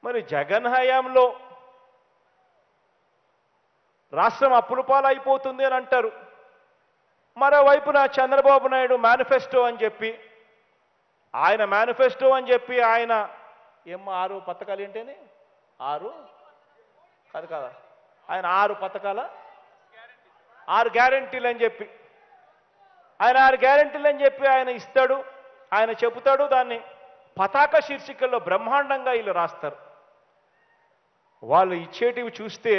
మరి జగన్ హయాంలో రాష్ట్రం అప్పుల పాలైపోతుంది అని అంటారు. మరోవైపున చంద్రబాబు నాయుడు మేనిఫెస్టో అని చెప్పి ఆయన ఏమో 6 పథకాలు ఏంటని 6 కాదు కదా ఆయన 6 పథకాల 6 గ్యారెంటీలు అని చెప్పి ఆయన ఇస్తాడు, ఆయన చెబుతాడు. దాన్ని పతాక శీర్షికల్లో బ్రహ్మాండంగా వీళ్ళు రాస్తారు. వాళ్ళు ఇచ్చేటివి చూస్తే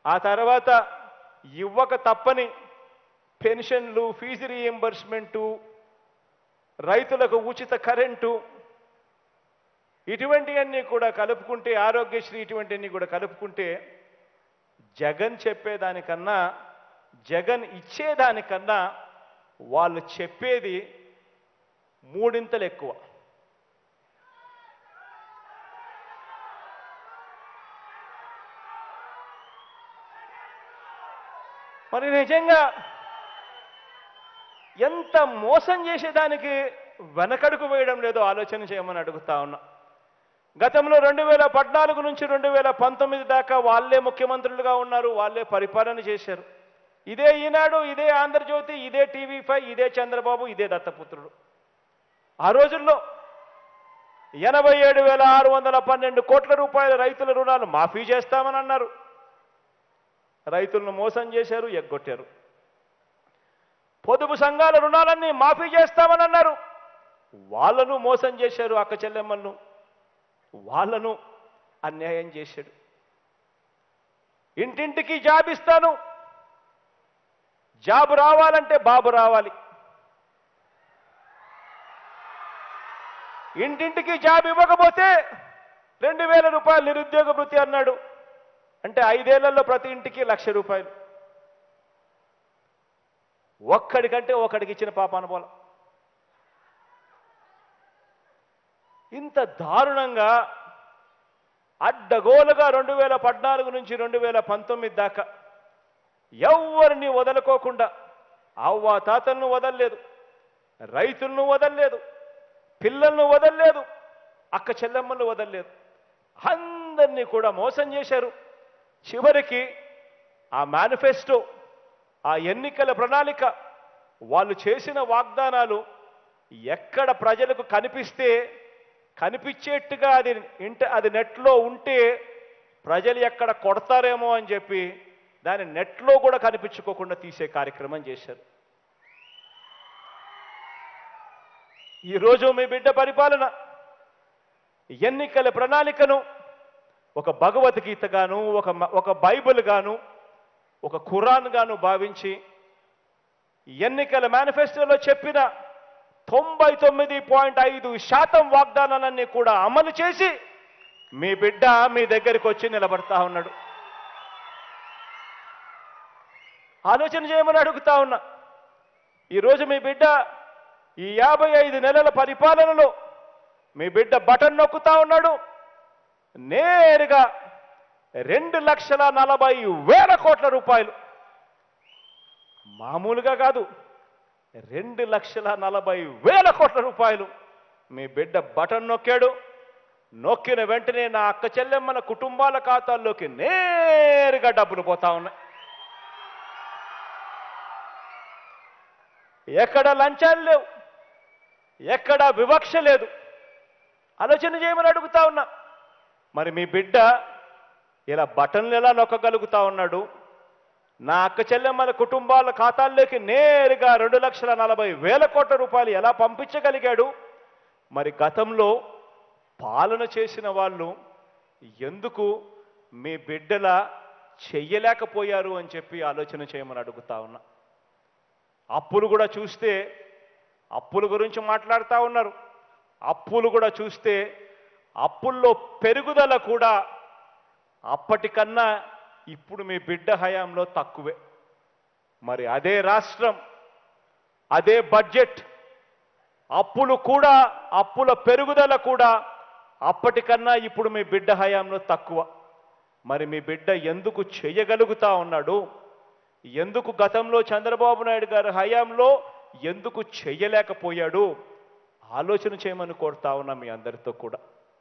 ఆ తర్వాత ఇవ్వక తప్పని పెన్షన్లు, ఫీజు రీఎంబర్స్మెంటు, రైతులకు ఉచిత కరెంటు, ఇటువంటివన్నీ కూడా కలుపుకుంటే, ఆరోగ్యశ్రీ ఇటువంటివన్నీ కూడా కలుపుకుంటే జగన్ చెప్పేదానికన్నా, జగన్ ఇచ్చేదానికన్నా వాళ్ళు చెప్పేది 3 ఎక్కువ. మరి నిజంగా ఎంత మోసం చేసేదానికి వెనకడుగు వేయడం లేదో ఆలోచన చేయమని అడుగుతా ఉన్నా. గతంలో 2014 నుంచి 2019 దాకా వాళ్ళే ముఖ్యమంత్రులుగా ఉన్నారు, వాళ్ళే పరిపాలన చేశారు. ఇదే ఈనాడు, ఇదే ఆంధ్రజ్యోతి, ఇదే టీవీ5, ఇదే చంద్రబాబు, ఇదే దత్తపుత్రుడు. ఆ రోజుల్లో 87,612 కోట్ల రూపాయల రైతుల రుణాలు మాఫీ చేస్తామని అన్నారు. రైతులను మోసం చేశారు, ఎగ్గొట్టారు. పొదుపు సంఘాల రుణాలన్నీ మాఫీ చేస్తామని అన్నారు. వాళ్ళను మోసం చేశారు, అక్క చెల్లెమ్మలను వాళ్ళను అన్యాయం చేశాడు. ఇంటింటికి జాబ్ ఇస్తాను, జాబ్ రావాలంటే బాబు రావాలి. ఇంటింటికి జాబ్ ఇవ్వకపోతే 2,000 రూపాయలు నిరుద్యోగ భృతి అన్నాడు. అంటే 5 ఏళ్లలో ప్రతి ఇంటికి 1,00,000 రూపాయలు. ఒక్కడికంటే ఒకడికి ఇచ్చిన పాపాన పోల. ఇంత దారుణంగా అడ్డగోలుగా 2014 నుంచి 2019 దాకా ఎవరిని వదలుకోకుండా అవ్వ తాతలను వదలలేదు, రైతులను వదలలేదు, పిల్లలను వదలలేదు, అక్క చెల్లెమ్మలను వదలలేదు. అందరినీ కూడా మోసం చేశారు. చివరికి ఆ మేనిఫెస్టో, ఆ ఎన్నికల ప్రణాళిక, వాళ్ళు చేసిన వాగ్దానాలు ఎక్కడ ప్రజలకు కనిపించేట్టుగా అది నెట్లో ఉంటే ప్రజలు ఎక్కడ కొడతారేమో అని చెప్పి దాన్ని నెట్లో కూడా కనిపించుకోకుండా తీసే కార్యక్రమం చేశారు. ఈరోజు మీ బిడ్డ పరిపాలన ఎన్నికల ప్రణాళికను ఒక భగవద్గీత గాను, ఒక బైబిల్ గాను, ఒక ఖురాన్ గాను భావించి ఎన్నికల మేనిఫెస్టోలో చెప్పిన 99.5% వాగ్దానాలన్నీ కూడా అమలు చేసి మీ బిడ్డ మీ దగ్గరికి వచ్చి నిలబడతా ఉన్నాడు. ఆలోచన చేయమని అడుగుతా ఉన్నా. ఈరోజు మీ బిడ్డ ఈ 55 నెలల పరిపాలనలో మీ బిడ్డ బటన్ నొక్కుతా ఉన్నాడు. నేరుగా 2,40,000 కోట్ల రూపాయలు, మామూలుగా కాదు, 2,40,000 కోట్ల రూపాయలు మీ బిడ్డ బటన్ నొక్కాడు. నొక్కిన వెంటనే నా అక్క చెల్లెమ్మల కుటుంబాల ఖాతాల్లోకి నేరుగా డబ్బులు పోతా ఉన్నాయి. ఎక్కడ లంచాలు లేవు, ఎక్కడ వివక్ష లేదు. ఆలోచన చేయమని అడుగుతా ఉన్నా. మరి మీ బిడ్డ ఇలా బటన్లు ఎలా నొక్కగలుగుతా ఉన్నాడు? నా అక్క చెల్లెమ్మల కుటుంబాల ఖాతాల్లోకి నేరుగా 2,40,000 కోట్ల రూపాయలు ఎలా పంపించగలిగాడు? మరి గతంలో పాలన చేసిన వాళ్ళు ఎందుకు మీ బిడ్డల చెయ్యలేకపోయారు అని చెప్పి ఆలోచన చేయమని అడుగుతా ఉన్నా. అప్పులు కూడా చూస్తే, అప్పుల గురించి మాట్లాడుతూ ఉన్నారు. అప్పులు కూడా చూస్తే అప్పుల్లో పెరుగుదల కూడా అప్పటికన్నా ఇప్పుడు మీ బిడ్డ హయాంలో తక్కువే. మరి అదే రాష్ట్రం, అదే బడ్జెట్, అప్పులు కూడా, అప్పుల పెరుగుదల కూడా అప్పటికన్నా ఇప్పుడు మీ బిడ్డ హయాంలో తక్కువ. మరి మీ బిడ్డ ఎందుకు చేయగలుగుతా ఉన్నాడు? ఎందుకు గతంలో చంద్రబాబు నాయుడు గారి హయాంలో ఎందుకు చేయలేకపోయాడు? ఆలోచన చేయమని కోరుతా ఉన్నా మీ అందరితో కూడా.